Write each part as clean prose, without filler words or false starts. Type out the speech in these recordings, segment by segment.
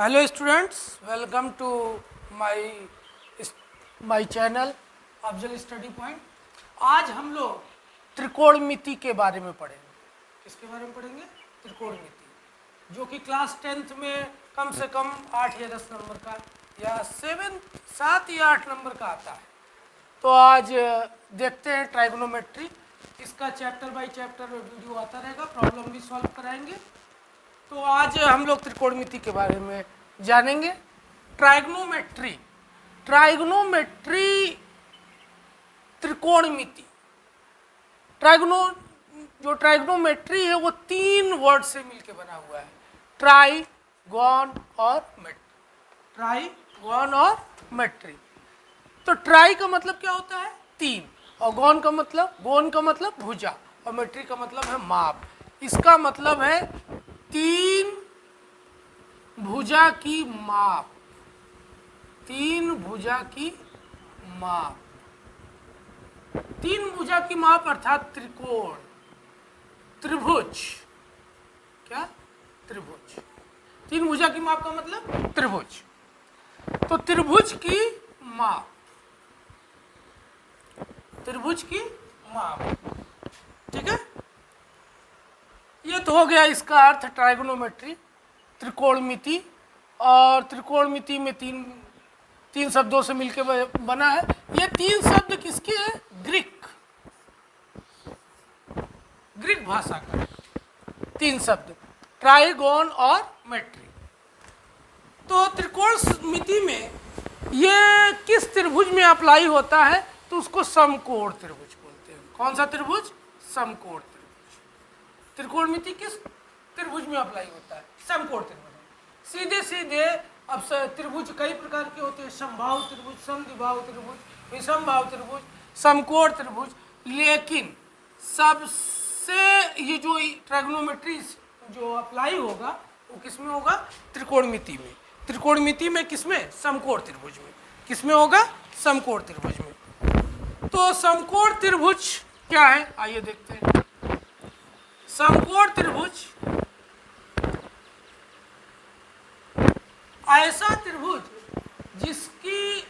Hello students, welcome to my channel Afzal study point. आज हम लोग त्रिकोणमिति के बारे में पढ़ेंगे। किसके बारे में पढ़ेंगे? त्रिकोणमिति, जो कि क्लास 10th में कम से कम 8 या 10 नंबर का या 7 या 8 नंबर का आता है। तो आज देखते हैं ट्राइगोनोमेट्री। इसका चैप्टर बाय चैप्टर वीडियो आता रहेगा, प्रॉब्लम भी सॉल्व कराएंगे। तो आज हम लोग त्रिकोणमिति के बारे में जानेंगे। ट्राइगोनोमेट्री त्रिकोणमिति जो ट्राइगोनोमेट्री है वो 3 वर्ड से मिलकर बना हुआ है, ट्राई, गॉन और मेट्री। ट्राई, गॉन और मेट्री। तो ट्राई का मतलब क्या होता है? 3, और गोन का मतलब भुजा, और मेट्री का मतलब है माप। इसका मतलब है 3 भुजा की माप, 3 भुजा की माप, 3 भुजा की माप अर्थात त्रिकोण, त्रिभुज। क्या? त्रिभुज। 3 भुजा की माप का मतलब त्रिभुज। तो त्रिभुज की माप, त्रिभुज की माप, ठीक है। ये तो हो गया इसका अर्थ, ट्राइगोनोमेट्री, त्रिकोणमिति। और त्रिकोणमिति में तीन शब्दों से मिलकर बना है। ये 3 शब्द किसके हैं? ग्रीक भाषा का 3 शब्द, ट्राई, गॉन और मेट्री। तो त्रिकोणमिति में ये किस त्रिभुज में अप्लाई होता है? तो उसको समकोण त्रिभुज बोलते हैं। कौन सा त्रिभुज? समकोण त्रिभुज। त्रिकोणमिति किस त्रिभुज में अप्लाई होता है? समकोण त्रिभुज। सीधे सीधे अब त्रिभुज कई प्रकार के होते हैं, समबाहु त्रिभुज, समद्विबाहु त्रिभुज, विषमबाहु त्रिभुज, समकोण त्रिभुज। लेकिन सबसे ये जो ट्राइगोनोमेट्री जो अप्लाई होगा वो किसमें होगा? त्रिकोणमिति में। त्रिकोणमिति में किसमें? समकोण त्रिभुज में। किसमें होगा? समकोण त्रिभुज में। तो समकोण त्रिभुज क्या है? आइए देखते हैं। समकोण त्रिभुज ऐसा त्रिभुज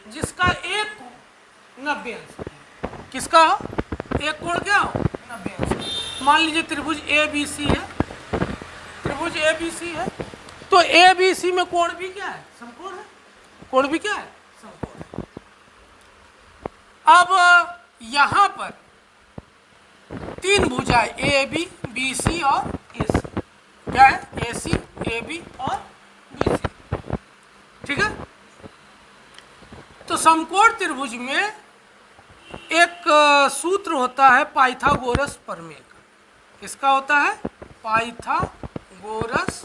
जिसका एक कोण 90 अंश है। किसका हो? एक कोण क्या हो? 90 अंश। मान लीजिए त्रिभुज ABC है, त्रिभुज ABC है, तो ABC में कोण भी क्या है? समकोण है। कोण भी क्या है? समकोण है। अब यहां पर 3 भुजाएं AB, BC और AC। क्या है? AC, AB और BC, ठीक है। तो समकोण त्रिभुज में एक सूत्र होता है पाइथागोरस प्रमेय का। किसका होता है? पाइथागोरस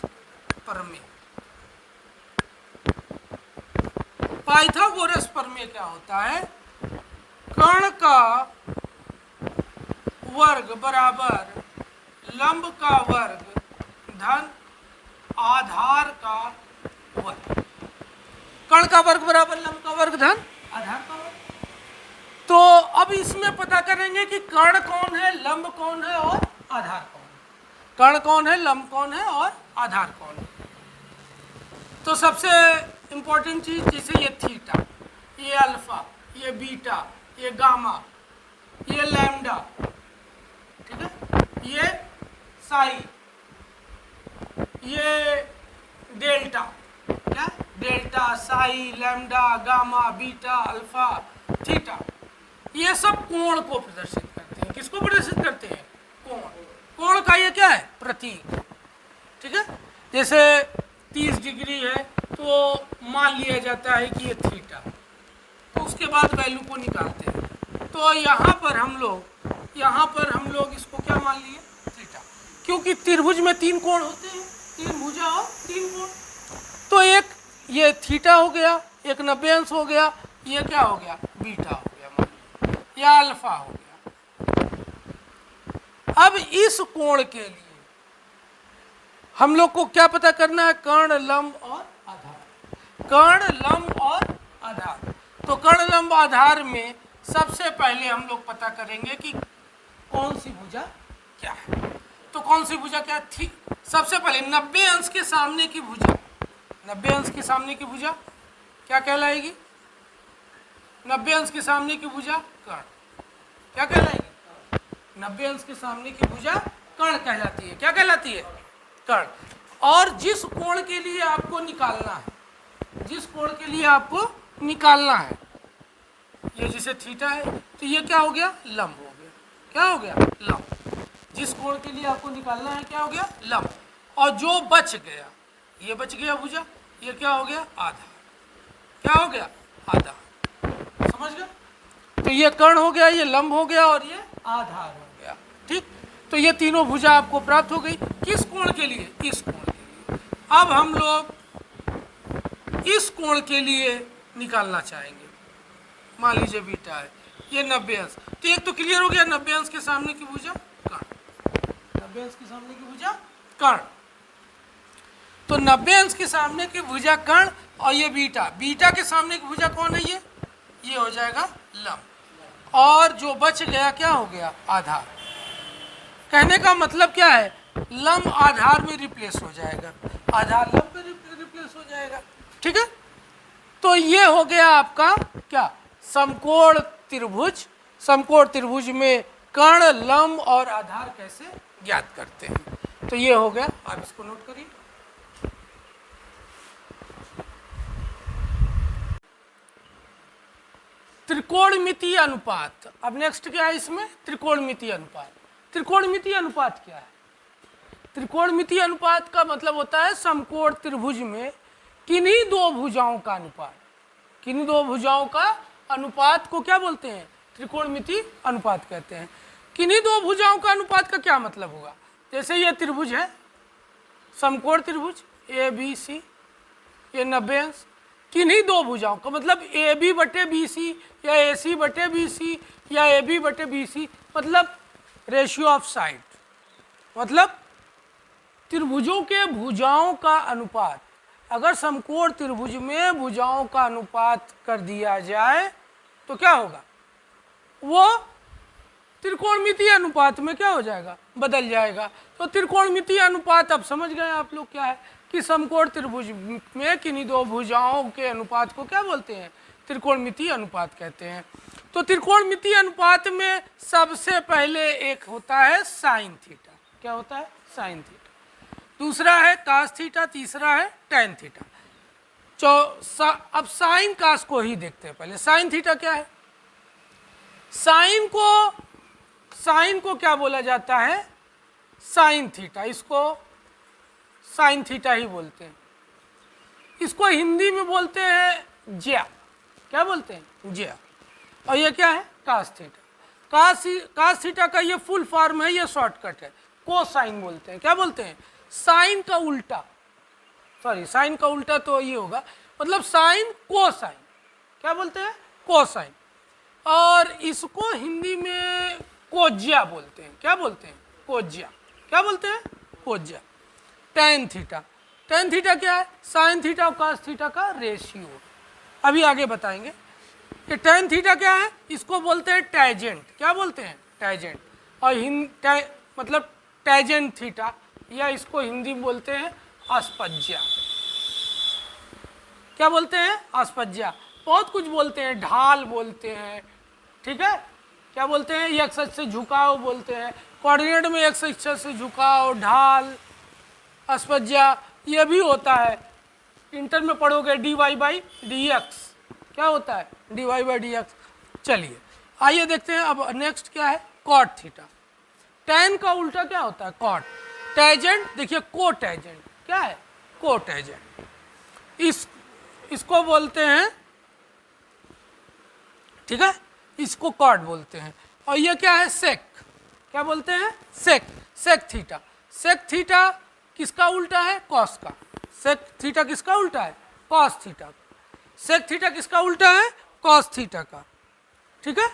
प्रमेय। पाइथागोरस प्रमेय क्या होता है? कर्ण का वर्ग बराबर लंब का वर्ग धन आधार का वर्ग। कर्ण का वर्ग बराबर लंब का वर्ग धन आधार का वर्ग। तो अब इसमें पता करेंगे कि कर्ण कौन है, लंब कौन है और आधार कौन है। कर्ण कौन है, लंब कौन है और आधार कौन है। तो सबसे इंपॉर्टेंट चीज, जैसे ये थीटा, ये अल्फा, ये बीटा, ये गामा, ये लैम्डा, ठीक है, ये साई, ये डेल्टा। क्या? Delta, Sai, lambda, gamma, beta, alpha, theta, ये सब कोण को प्रदर्शित करते हैं। किसको प्रदर्शित करते हैं? कोण। कोण का ये क्या है? प्रतीक, ठीक है। जैसे 30 डिग्री है तो मान लिया जाता है कि ये थीटा, तो उसके बाद वैल्यू को निकालते हैं। तो यहाँ पर हम लोग इसको क्या मान लिए? थीटा। क्योंकि त्रिभुज में 3 कोण होते हैं, 3 भुजा और 3 कोण। तो एक ये थीटा हो गया, एक 90 अंश हो गया, ये क्या हो गया? बीटा हो गया, या अल्फा हो गया। अब इस कोण के लिए हम लोग को क्या पता करना है? कर्ण, लंब और आधार। कर्ण, लंब और आधार। तो कर्ण, लंब, आधार में सबसे पहले हम लोग पता करेंगे कि कौन सी भुजा क्या है। तो कौन सी भुजा क्या थी? सबसे पहले 90 अंश के सामने की भुजा, 90 अंश के सामने की भुजा क्या कहलाएगी? 90 अंश के सामने की भुजा कर्ण। क्या कहलाएगी? 90 अंश के सामने की भुजा कर्ण कहलाती है। क्या कहलाती है? कर्ण। और जिस कोण के लिए आपको निकालना है, जिस कोण के लिए आपको निकालना है, ये जैसे थीटा है तो ये क्या हो गया? लंब हो गया। क्या हो गया? लंब। जिस कोण के लिए आपको निकालना है क्या हो गया? लंब। और जो बच गया, ये बच गया भुजा, ये क्या हो गया? आधा। क्या हो गया? आधा। समझ गए? तो ये कर्ण हो गया, ये लंब हो गया और ये आधार हो गया। ठीक, तो ये तीनों भुजा आपको प्राप्त हो गई। किस कोण के लिए? इस कोण के लिए। अब हम लोग इस कोण के लिए निकालना चाहेंगे। मान लीजिए बीटा है, ये 90 अंश। तो एक तो क्लियर हो गया, 90 अंश के सामने की भुजा कर्ण। 90 अंश के सामने की भुजा कर्ण। तो 90 अंश के सामने की भुजा कर्ण और ये बीटा, बीटा के सामने की भुजा कौन है? ये हो जाएगा लंब। और जो बच गया क्या हो गया? आधार। कहने का मतलब क्या है? लंब आधार में रिप्लेस हो जाएगा, आधार लंब में रिप्लेस हो जाएगा। ठीक है, तो ये हो गया आपका क्या? समकोण त्रिभुज। समकोण त्रिभुज में कर्ण, लंब और आधार कैसे ज्ञात करते हैं। तो ये हो गया, आप इसको नोट करिए। त्रिकोणमितीय अनुपात। अब नेक्स्ट क्या है इसमें? त्रिकोणमितीय अनुपात। त्रिकोणमितीय अनुपात क्या है? त्रिकोणमितीय अनुपात का मतलब होता है समकोण त्रिभुज में किन्हीं दो भुजाओं का अनुपात। किन्हीं दो भुजाओं का अनुपात को क्या बोलते हैं? त्रिकोणमितीय अनुपात कहते हैं। किन्हीं दो भुजाओं का अनुपात का क्या मतलब होगा? जैसे ये त्रिभुज है, समकोण त्रिभुज ए बी सी, ये 90 अंश। किन्हीं दो भुजाओं का मतलब ए बी बटे बी सी या ए सी बटे बी सी या ए बी बटे बी सी, मतलब रेशियो ऑफ साइड, मतलब त्रिभुजों के भुजाओं का अनुपात। अगर समकोण त्रिभुज में भुजाओं का अनुपात कर दिया जाए तो क्या होगा? वो त्रिकोणमितीय अनुपात में क्या हो जाएगा? बदल जाएगा। तो त्रिकोणमितीय अनुपात अब समझ गए आप लोग क्या है कि समकोण त्रिभुज में किन्हीं दो भुजाओं के अनुपात को क्या बोलते हैं? त्रिकोणमितीय अनुपात कहते हैं। तो त्रिकोणमितीय अनुपात में सबसे पहले एक होता है साइन थीटा। क्या होता है? Sine theta. दूसरा है कास थीटा, तीसरा है टैन थीटा। अब साइन कास को ही देखते हैं पहले। साइन थीटा क्या है? साइन को क्या बोला जाता है? Sine theta. इसको साइन थीटा ही बोलते हैं। इसको हिंदी में बोलते हैं ज्या। क्या बोलते हैं? ज्या। और ये क्या है? Cos theta. कास थीटा का ये फुल फॉर्म है, ये शॉर्टकट है, कोसाइन बोलते हैं। क्या बोलते हैं? साइन का उल्टा। सॉरी, साइन का उल्टा तो ये होगा, मतलब साइन कोसाइन। क्या बोलते हैं? कोसाइन। और इसको हिंदी में कोज्या बोलते हैं। क्या बोलते हैं? कोज्या। क्या बोलते हैं? कोज्या। Tan theta. टैन थीटा क्या है? साइन थीटा और कास थीटा का रेशियो। अभी आगे बताएंगे। ये टैन थीटा क्या है? इसको बोलते हैं टैजेंट। क्या बोलते हैं? टैजेंट। और मतलब टैजेंट थीटा, या इसको हिंदी में बोलते हैं अस्पज्या। क्या बोलते हैं? अस्पज्या। बहुत कुछ बोलते हैं, ढाल बोलते हैं। ठीक है, क्या बोलते हैं? एक्स अक्ष से झुकाव बोलते हैं, कोऑर्डिनेट में एक्स अक्ष से झुकाव, ढाल, अस्पज्या। ये भी होता है, इंटर में पढ़ोगे dy बाई डी एक्स। क्या होता है? dy by D x. चलिए आइए देखते हैं। अब नेक्स्ट क्या है? Cot theta. टैन का उल्टा क्या होता है? कॉट। टैजेंट देखिए, को टैजेंट। क्या है? को टैजेंट। इसको बोलते हैं, ठीक है, इसको कॉट बोलते हैं। और ये क्या है? सेक। क्या बोलते हैं? सेक। Sec theta. सेक थीटा किसका उल्टा है? कॉस का। सेक थीटा किसका उल्टा है? Cos theta. सेक थीटा किसका उल्टा है? कॉस थीटा का। ठीक है,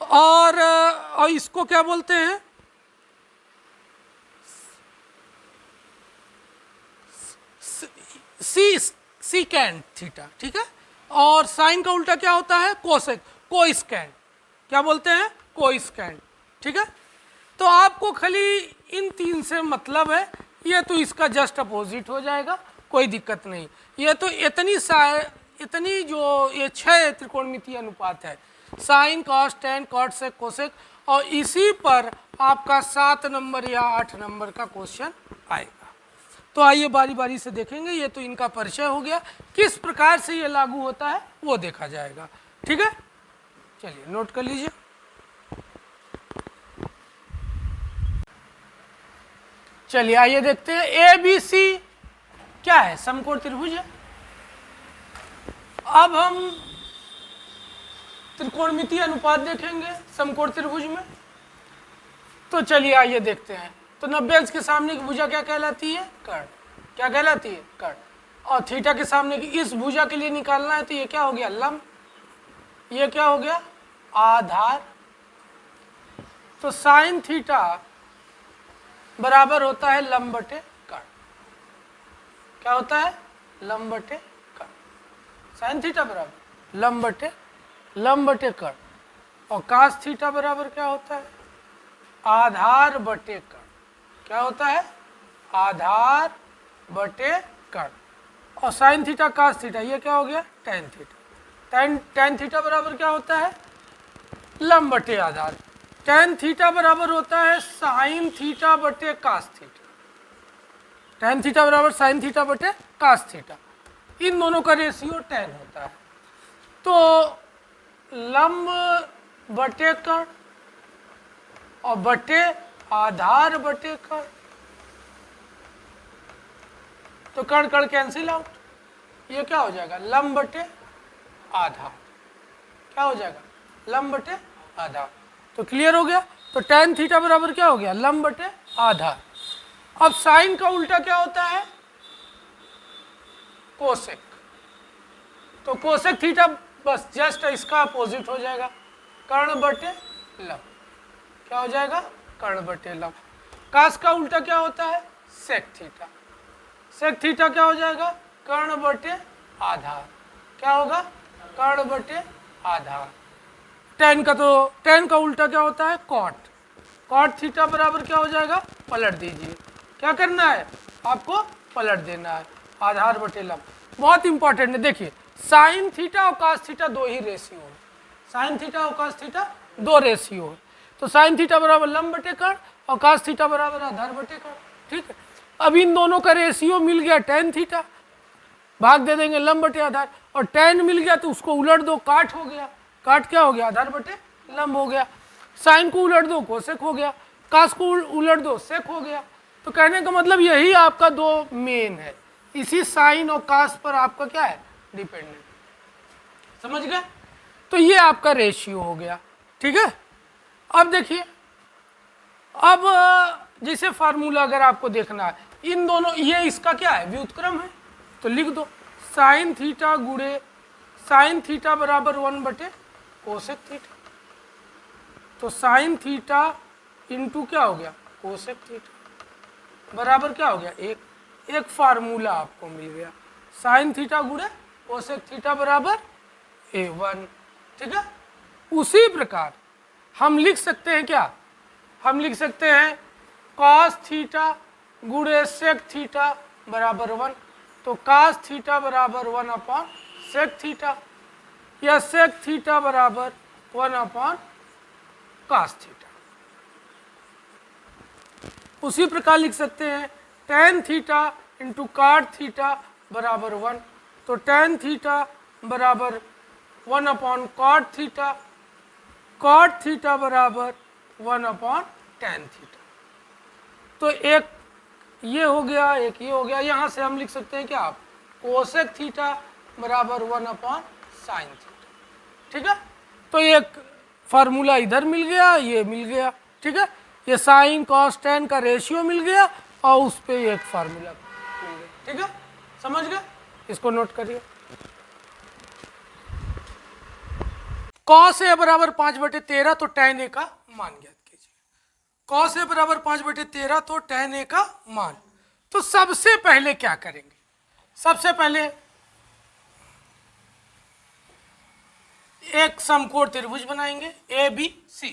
और इसको क्या बोलते हैं? Secant theta. ठीक है, और साइन का उल्टा क्या होता है? कोसेक। कोइस्केंट। क्या बोलते हैं? कोइस्केंट। ठीक है, तो आपको खाली इन तीन से मतलब है। ये तो इसका जस्ट अपोजिट हो जाएगा, कोई दिक्कत नहीं। ये तो इतनी जो ये 6 त्रिकोणमितीय अनुपात है, साइन, कॉस, टेन, कॉट, सेक, कोसेक, और इसी पर आपका 7 नंबर या 8 नंबर का क्वेश्चन आएगा। तो आइए बारी बारी से देखेंगे। ये तो इनका परिचय हो गया, किस प्रकार से ये लागू होता है वो देखा जाएगा। ठीक है, चलिए नोट कर लीजिए। चलिए आइए देखते हैं। ए बी सी क्या है? समकोण त्रिभुज है। अब हम त्रिकोणमितीय अनुपात देखेंगे समकोण त्रिभुज में। तो चलिए आइए देखते हैं। तो 90 अंश के सामने की भुजा क्या कहलाती है? कर्ण। क्या कहलाती है? कर्ण। और थीटा के सामने की इस भुजा के लिए निकालना है तो ये क्या हो गया? लंब। ये क्या हो गया? आधार। तो साइन थीटा बराबर होता है लंब बटे कर्ण। क्या होता है? लंब बटे कर्ण। साइन थीटा बराबर लंब बटे कर्ण। और कास थीटा बराबर क्या होता है? आधार बटे कर्ण। क्या होता है? आधार बटे कर्ण। और साइन थीटा कास थीटा ये क्या हो गया? Tan theta. टेन थीटा बराबर क्या होता है? लंब बटे आधार। टेन थीटा बराबर होता है साइन थीटा बटे कास थीटा। टेन थीटा बराबर साइन थीटा बटे कास थीटा। इन दोनों का रेशियो टेन होता है। तो लंब बटे कर्ण और बटे आधार बटे कर्ण, तो कर्ण कर्ण कैंसिल आउट। ये क्या हो जाएगा? लंब बटे आधार। क्या हो जाएगा? लंब बटे आधार। तो क्लियर हो गया। तो टेन थीटा बराबर क्या हो गया? लंब बटे आधार। अब साइन का उल्टा क्या होता है? कोसेक। तो कोसेक थीटा बस जस्ट इसका अपोजिट हो जाएगा, कर्ण बटे लंब। क्या हो जाएगा? कर्ण बटे लंब। कास का उल्टा क्या होता है? Sec theta. सेक थीटा क्या हो जाएगा? कर्ण बटे आधार। क्या होगा? कर्ण बटे आधार। टेन का उल्टा क्या होता है? कॉट। कॉट थीटा बराबर क्या हो जाएगा? पलट दीजिए। क्या करना है आपको? पलट देना है। आधार बटे लंब। बहुत इंपॉर्टेंट है। देखिए साइन थीटा और कास थीटा दो ही रेशियो है। साइन थीटा और कास थीटा दो रेशियो है। तो साइन थीटा बराबर लंब बटे कर्ण और कास थीटा बराबर आधार बटे कर्ण। ठीक है, अब इन दोनों का रेशियो मिल गया टेन थीटा, भाग दे देंगे लंब बटे आधार, और टेन मिल गया तो उसको उलट दो, काट हो गया। काट क्या हो गया? आधार बटे लंब हो गया। साइन को उलट दो, कोसेक हो गया। कास को उलट दो, सेक हो गया। तो कहने का मतलब यही आपका दो मेन है। इसी साइन और कास पर आपका क्या है? डिपेंडेंट। समझ गए? तो ये आपका रेशियो हो गया। ठीक है, अब देखिए, अब जैसे फार्मूला अगर आपको देखना है, इन दोनों, ये इसका क्या है? व्युत्क्रम है। तो लिख दो साइन थीटा गुणे साइन थीटा बराबर 1 बटे कोसेक थीटा। तो साइन थीटा इंटू क्या हो गया? कोसेक थीटा बराबर क्या हो गया? एक फार्मूला आपको मिल गया। साइन थीटा गुणे कोसेक थीटा बराबर A1। ठीक है, उसी प्रकार हम लिख सकते हैं क्या? हम लिख सकते हैं कॉस थीटा गुणे सेक थीटा बराबर 1। तो कास थीटा बराबर 1 अपॉन सेक थीटा, या सेक थीटा बराबर 1 अपॉन कास थीटा। उसी प्रकार लिख सकते हैं tan theta into cot theta बराबर 1। तो टेन थीटा बराबर 1 upon cot theta, cot theta बराबर 1 अपॉन टेन थीटा। तो एक ये हो गया, एक ये हो गया। यहाँ से हम लिख सकते हैं क्या? कोसेक थीटा बराबर 1 अपॉन साइन थीटा। ठीक है, तो एक फार्मूला इधर मिल गया, ये मिल गया। ठीक है, ये साइन कॉस टेन का रेशियो मिल गया और उस पर एक फार्मूला मिल गया। ठीक है, समझ गए? इसको नोट करिए। कॉस ए बराबर 5/13, तो टेन ए का मान ज्ञात कीजिए। कॉस ए बराबर 5/13, तो टेन ए का मान। तो सबसे पहले क्या करेंगे? सबसे पहले एक समकोण त्रिभुज बनाएंगे ABC।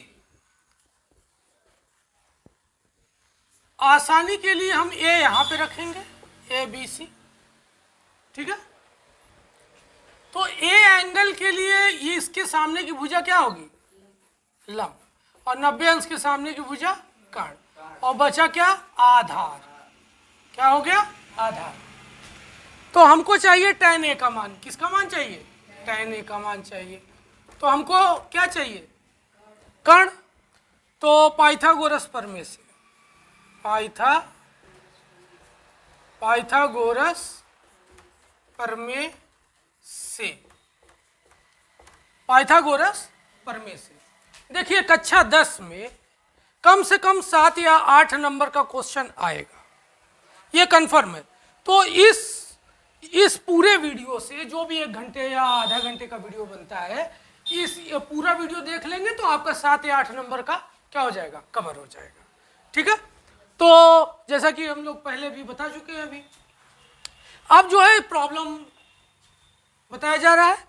आसानी के लिए हम A यहां पे रखेंगे ABC, ठीक है। तो ए एंगल के लिए ये इसके सामने की भुजा क्या होगी, लंब, और 90 अंश के सामने की भुजा कर्ण, और बचा क्या, आधार। क्या हो गया, आधार। तो हमको चाहिए tan a का मान। किसका मान चाहिए, tan a का मान चाहिए। तो हमको क्या चाहिए, कर्ण। तो पाइथागोरस प्रमेय से, पाइथागोरस प्रमेय से, पाइथागोरस प्रमेय से। देखिए कक्षा 10 में कम से कम 7 या 8 नंबर का क्वेश्चन आएगा, ये कंफर्म है। तो इस पूरे वीडियो से जो भी 1 घंटे या आधा घंटे का वीडियो बनता है, इस पूरा वीडियो देख लेंगे तो आपका 7 या 8 नंबर का क्या हो जाएगा, कवर हो जाएगा। ठीक है। तो जैसा कि हम लोग पहले भी बता चुके हैं, अभी अब जो है प्रॉब्लम बताया जा रहा है,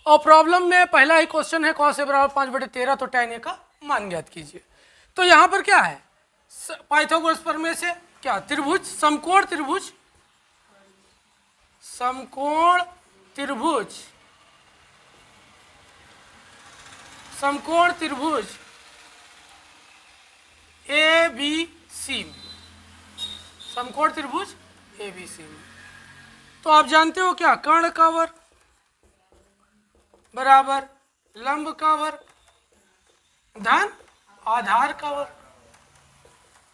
और प्रॉब्लम में पहला ही क्वेश्चन है cos a बराबर 5/13, तो tan a का मान ज्ञात कीजिए। तो यहाँ पर क्या है, पाइथागोरस प्रमेय से क्या, त्रिभुज, समकोण त्रिभुज, समकोण त्रिभुज, समकोण त्रिभुज ए बी सी में, समकोण त्रिभुज ए बी सी में। तो आप जानते हो क्या, कर्ण का वर्ग बराबर लंब का वर्ग धन आधार का वर्ग,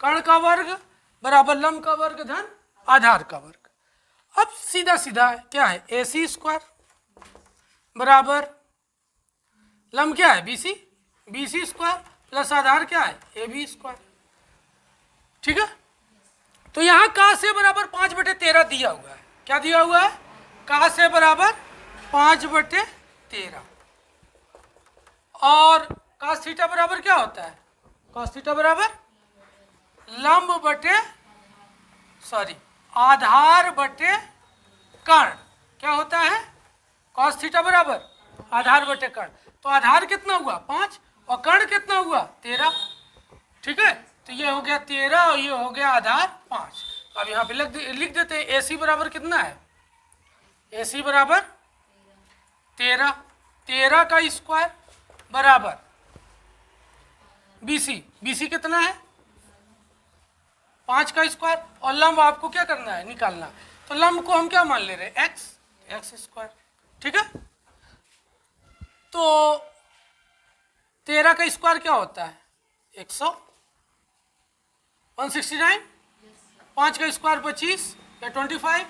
कर्ण का वर्ग बराबर लंब का वर्ग धन आधार का वर्ग। अब सीधा सीधा क्या है, ए सी स्क्वायर बराबर लंब क्या है, बी सी स्क्वायर प्लस आधार क्या है, ए बी स्क्वायर। ठीक है। तो यहाँ का से बराबर 5/13 दिया हुआ है। क्या दिया हुआ है, का से बराबर 5/13, और cos थीटा बराबर क्या होता है, cos थीटा बराबर लंब बटे आधार बटे कर्ण। क्या होता है, cos थीटा बराबर आधार बटे कर्ण। तो आधार कितना हुआ, 5, और कर्ण कितना हुआ, 13। ठीक है। तो ये हो गया 13 और ये हो गया आधार 5। अब यहाँ पे लिख देते हैं, ए सी बराबर कितना है, ए सी बराबर 13 का स्क्वायर बराबर बी सी कितना है, 5 का स्क्वायर, और लंब आपको क्या करना है, निकालना। तो लंब को हम क्या मान ले रहे हैं, एक्स स्क्वायर। ठीक है। तो 13 का स्क्वायर क्या होता है, 169, 5 का स्क्वायर 25 या 25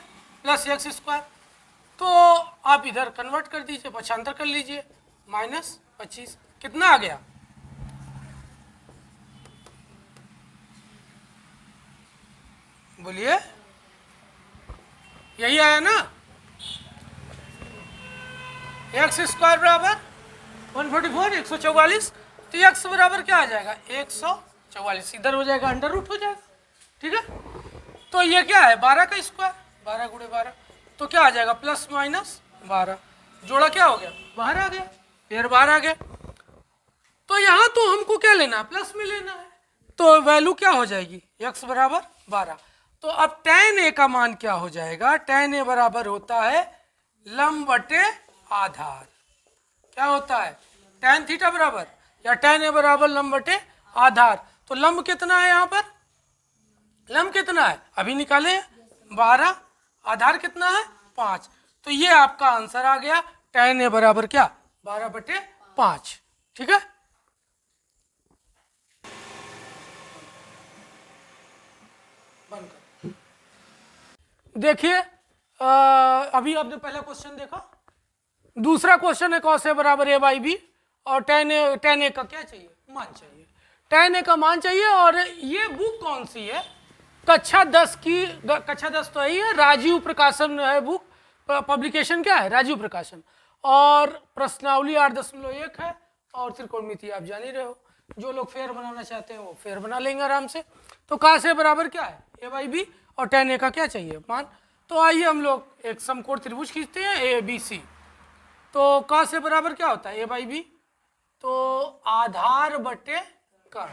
प्लस एक्स स्क्वायर। तो आप इधर कन्वर्ट कर दीजिए, पक्षांतर कर लीजिए, -25 कितना आ गया, बोलिए, यही आया ना, एक्स स्क्वायर बराबर 144, 144। तो एक्स बराबर क्या आ जाएगा, 144, इधर हो जाएगा अंडर रूट हो जाएगा। ठीक है। तो ये क्या है, 12 का स्क्वायर, 12 × 12, तो क्या आ जाएगा, +-12, जोड़ा क्या हो गया, बाहर आ गया, फिर बाहर आ गया। तो यहाँ तो हमको क्या लेना है, प्लस में लेना है, तो वैल्यू क्या हो जाएगी, x बराबर 12। तो अब tan a का मान क्या हो जाएगा, tan a बराबर होता है लंब बटे आधार। क्या होता है, tan थीटा बराबर या tan a बराबर लंब बटे आधार। तो लंब कितना है, यहाँ पर लंब कितना है, अभी निकाले 12, आधार कितना है 5। तो ये आपका आंसर आ गया, tan a बराबर क्या, 12/5। ठीक है। देखिए अभी आपने पहला क्वेश्चन देखा, दूसरा क्वेश्चन है cos a बराबर a/b, और tan a का क्या चाहिए, मान चाहिए, tan a का मान चाहिए। और ये बुक कौन सी है, कक्षा 10 की, कक्षा 10 तो यही है, राजीव प्रकाशन है बुक, पब्लिकेशन क्या है, राजीव प्रकाशन, और प्रश्नावली 8.1 है, और त्रिकोणमिति आप जान ही रहे हो। जो लोग फेयर बनाना चाहते हैं वो फेयर बना लेंगे आराम से। तो cos a बराबर क्या है, a/b, और tan a का क्या चाहिए, मान। तो आइए हम लोग एक समकोण त्रिभुज खींचते हैं ABC। तो cos a बराबर क्या होता है, a/b, तो आधार बटे कर्ण,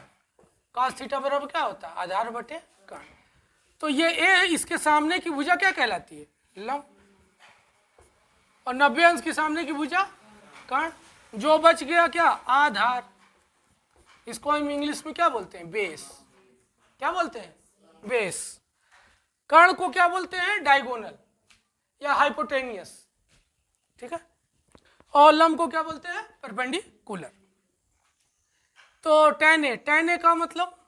cos थीटा बराबर क्या होता है, आधार बटे कर्ण। तो ये a, इसके सामने की भुजा क्या कहलाती है, लंब। और 90 अंश के सामने की भुजा कर्ण, जो बच गया क्या आधार। इसको हम इंग्लिश में क्या बोलते हैं बेस, क्या बोलते हैं बेस। कर्ण को क्या बोलते हैं डायगोनल या हाइपोटेनियस, ठीक है। और लंब को क्या बोलते हैं परपेंडिकुलर। तो tan a का मतलब,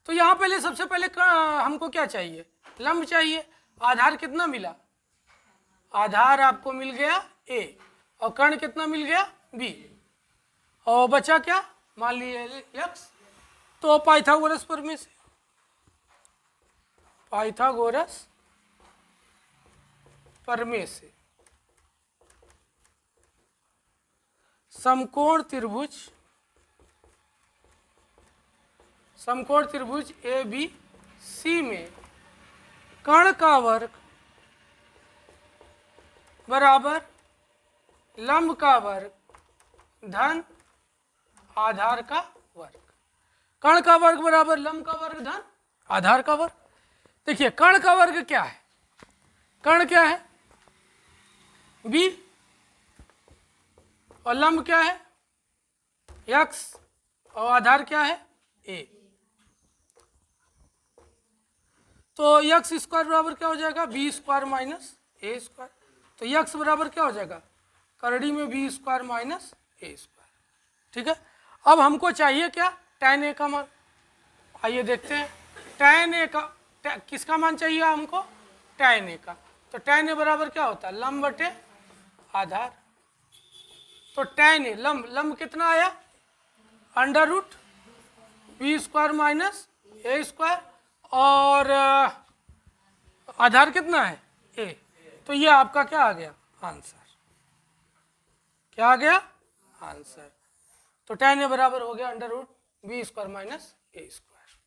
तो यहाँ पहले सबसे पहले हमको क्या चाहिए लंब चाहिए। आधार कितना मिला, आधार आपको मिल गया a और कर्ण कितना मिल गया b, और बचा क्या मान लीजिए x। तो पाइथागोरस प्रमेय से, पाइथागोरस प्रमेय से समकोण त्रिभुज, समकोण त्रिभुज ए बी सी में कर्ण का वर्ग बराबर लंब का वर्ग धन आधार का वर्ग। कर्ण का वर्ग बराबर लंब का वर्ग धन आधार का वर्ग। देखिए कर्ण का वर्ग क्या है, कर्ण क्या है b और लंब क्या है x और आधार क्या है a। तो x स्क्वायर बराबर क्या हो जाएगा b square minus a square. तो x बराबर क्या हो जाएगा करड़ी में b square minus a square, ठीक है। अब हमको चाहिए क्या tan a का मान, आइए देखते हैं। tan a का किसका मान चाहिए हमको tan a का। तो tan a बराबर क्या होता है लंब बटे आधार। तो tan a लंब, लंब कितना आया under root B square minus A square, और आधार कितना है a। तो ये आपका क्या आ गया आंसर, क्या आ गया आंसर। तो tan a बराबर हो गया under root B square minus A square.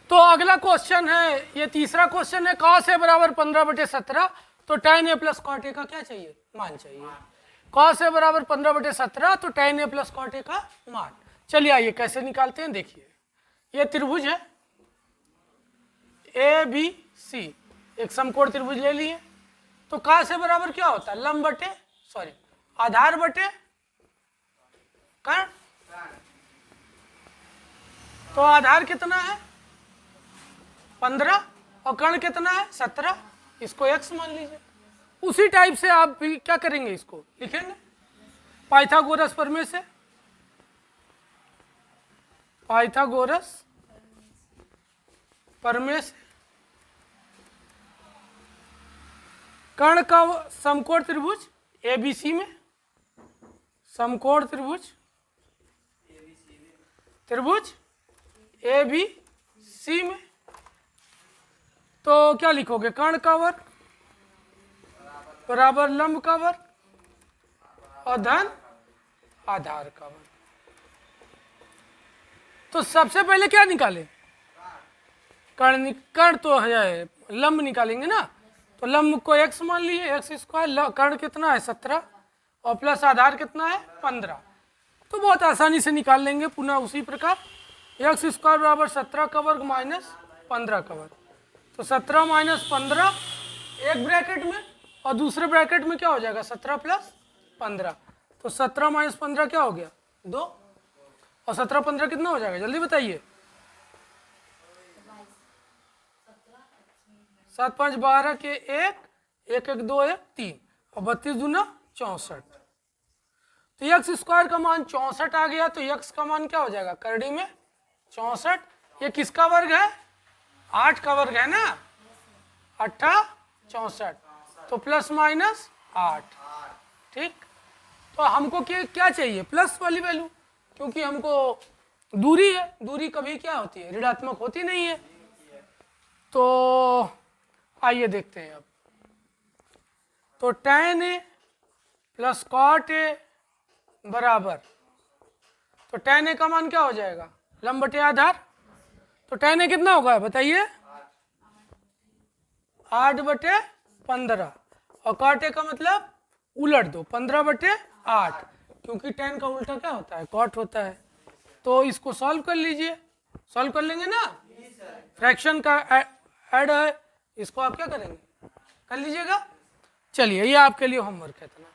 तो अगला क्वेश्चन है, ये तीसरा क्वेश्चन है, cos a बराबर 15/17। तो tan a plus cot a का क्या चाहिए मान चाहिए। cos a बराबर 15/17 तो tan a plus cot a का मान। चलिए आइए कैसे निकालते हैं, देखिए ये त्रिभुज है ए बी सी, एक समकोण त्रिभुज ले लिए। तो cos a बराबर क्या होता है लंब बटे सॉरी आधार बटे कर्ण। तो आधार कितना है 15 और कर्ण कितना है 17, इसको x मान लीजिए। उसी टाइप से आप भी क्या करेंगे इसको लिखेंगे पाइथागोरस प्रमेय से, पाइथागोरस प्रमेय से कर्ण का समकोण त्रिभुज एबीसी में, समकोण त्रिभुज त्रिभुज ए बी सी में। तो क्या लिखोगे कर्ण का वर्ग बराबर लंब का वर्ग और धन आधार का वर्ग। तो सबसे पहले क्या निकाले कर्ण, कर्ण तो है लंब निकालेंगे ना। तो लंब को x मान लिए x स्क्वायर, कर्ण कितना है 17 और प्लस आधार कितना है 15। तो बहुत आसानी से निकाल लेंगे पुनः उसी प्रकार x स्क्वायर बराबर 17 का वर्ग माइनस 15 का वर्ग। तो 17 माइनस 15 एक ब्रैकेट में और दूसरे ब्रैकेट में क्या हो जाएगा 17 प्लस 15। तो 17 माइनस 15 क्या हो गया 2 और 17 15 कितना हो जाएगा जल्दी बताइए 7 5 12 के 1 1 1 2 1 3 और 32 दूना 64। तो x स्क्वायर का मान 64 आ गया। तो x का मान क्या हो जाएगा करड़ी में 64। ये किसका वर्ग है 8 का वर्ग है ना 8 64। तो प्लस माइनस 8, ठीक। तो हमको क्या चाहिए प्लस वाली वैल्यू, क्योंकि हमको दूरी है, दूरी कभी क्या होती है ऋणात्मक होती नहीं है। तो आइए देखते हैं अब। तो tan a plus cot a बराबर, तो tan a का मान क्या हो जाएगा लंब बटे आधार। तो tan a कितना होगा बताइए 8/15 और cot a का मतलब उलट दो 15/8, क्योंकि tan का उल्टा क्या होता है cot होता है। तो इसको सॉल्व कर लीजिए, सॉल्व कर लेंगे ना, फ्रैक्शन का ऐड है, इसको आप क्या करेंगे कर लीजिएगा। चलिए ये आपके लिए होमवर्क है इतना।